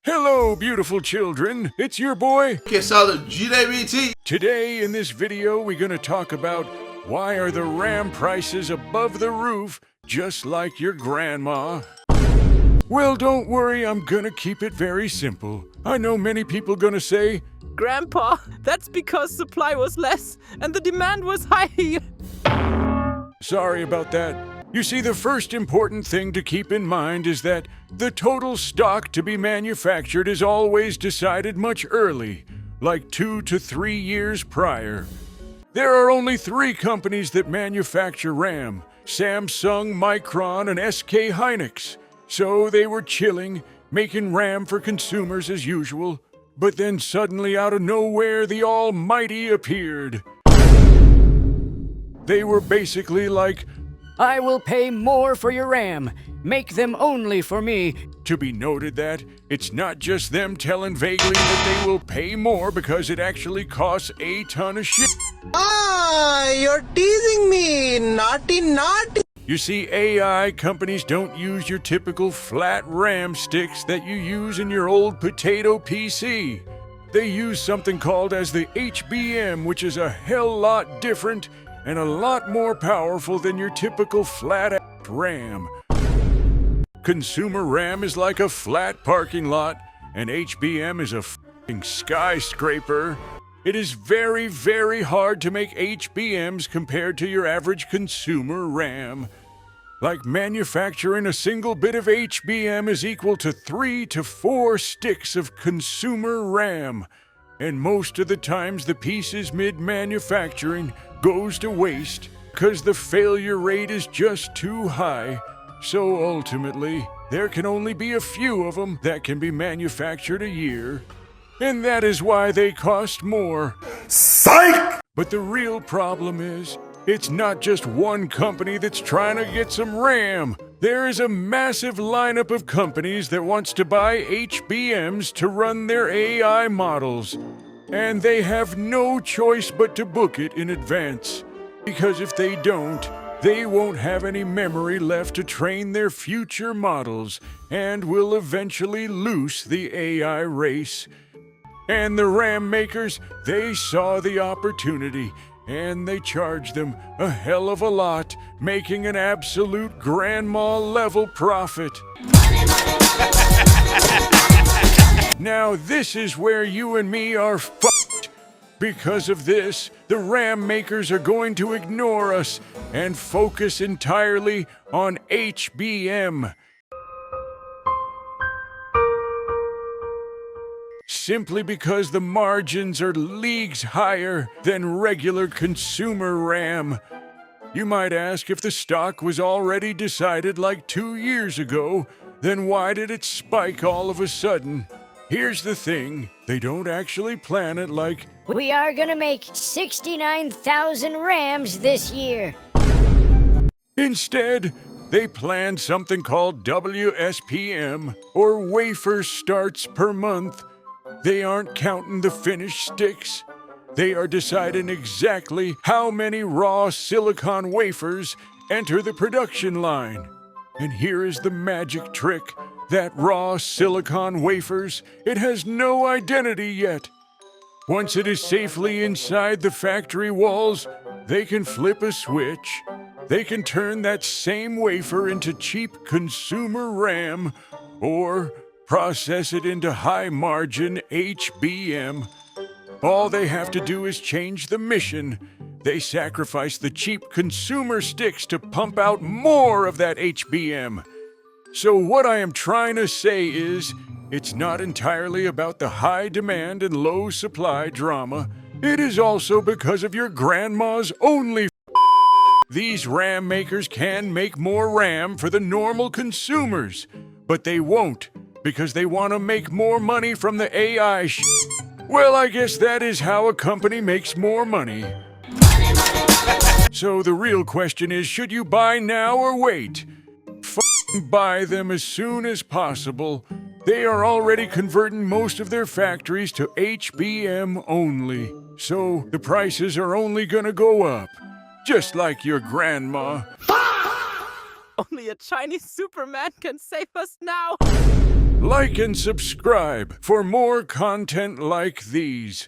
Hello, beautiful children. It's your boy. Que salve GRANDMAA. Today in this video, we're going to talk about why are the RAM prices above the roof, just like your grandma. Well, don't worry, I'm gonna keep it very simple. I know many people gonna say, Grandpa, that's because supply was less and the demand was high. sorry about that. You see, the first important thing to keep in mind is that the total stock to be manufactured is always decided much early, like 2 to 3 years prior. There are only 3 companies that manufacture RAM: Samsung, Micron, and SK Hynix. So they were chilling, making RAM for consumers as usual. But then suddenly out of nowhere, the Almighty appeared. They were basically like, I will pay more for your RAM. Make them only for me. to be noted that it's not just them telling vaguely that they will pay more because it actually costs a ton of shit. Ah, you're teasing me. Naughty, naughty. You see, AI companies don't use your typical flat RAM sticks that you use in your old potato PC. They use something called as the HBM, which is a hell lot different and a lot more powerful than your typical flat RAM. Consumer RAM is like a flat parking lot, and HBM is a f***ing skyscraper. It is very, very hard to make HBMs compared to your average consumer RAM. Like manufacturing a single bit of HBM is equal to 3 to 4 sticks of consumer RAM. And most of the times the pieces mid-manufacturing goes to waste because the failure rate is just too high. So ultimately, there can only be a few of them that can be manufactured a year. And that is why they cost more. Psych! But the real problem is, it's not just one company that's trying to get some RAM. There is a massive lineup of companies that wants to buy HBMs to run their AI models. And they have no choice but to book it in advance. Because if they don't, they won't have any memory left to train their future models and will eventually lose the AI race. And the RAM makers, they saw the opportunity, and they charged them a hell of a lot, making an absolute grandma level profit. Now this is where you and me are fucked. Because of this, the RAM makers are going to ignore us and focus entirely on HBM. Simply because the margins are leagues higher than regular consumer RAM. You might ask, if the stock was already decided like 2 years ago, then why did it spike all of a sudden? Here's the thing, they don't actually plan it like, We are gonna make 69,000 RAMs this year. instead, they plan something called WSPM, or wafer starts per month. They aren't counting the finished sticks. They are deciding exactly how many raw silicon wafers enter the production line. And here is the magic trick. That raw silicon wafers, it has no identity yet. Once it is safely inside the factory walls, they can flip a switch. They can turn that same wafer into cheap consumer RAM, or process it into high-margin HBM. All they have to do is change the mission. They sacrifice the cheap consumer sticks to pump out more of that HBM. So what I am trying to say is, it's not entirely about the high demand and low supply drama. It is also because of your grandma's only These RAM makers can make more RAM for the normal consumers, but they won't because they want to make more money from the AI Well, I guess that is how a company makes more money. So the real question is, should you buy now or wait? Buy them as soon as possible. They are already converting most of their factories to HBM only. So the prices are only gonna go up. Just like your grandma. Only a Chinese Superman can save us now. Like and subscribe for more content like these.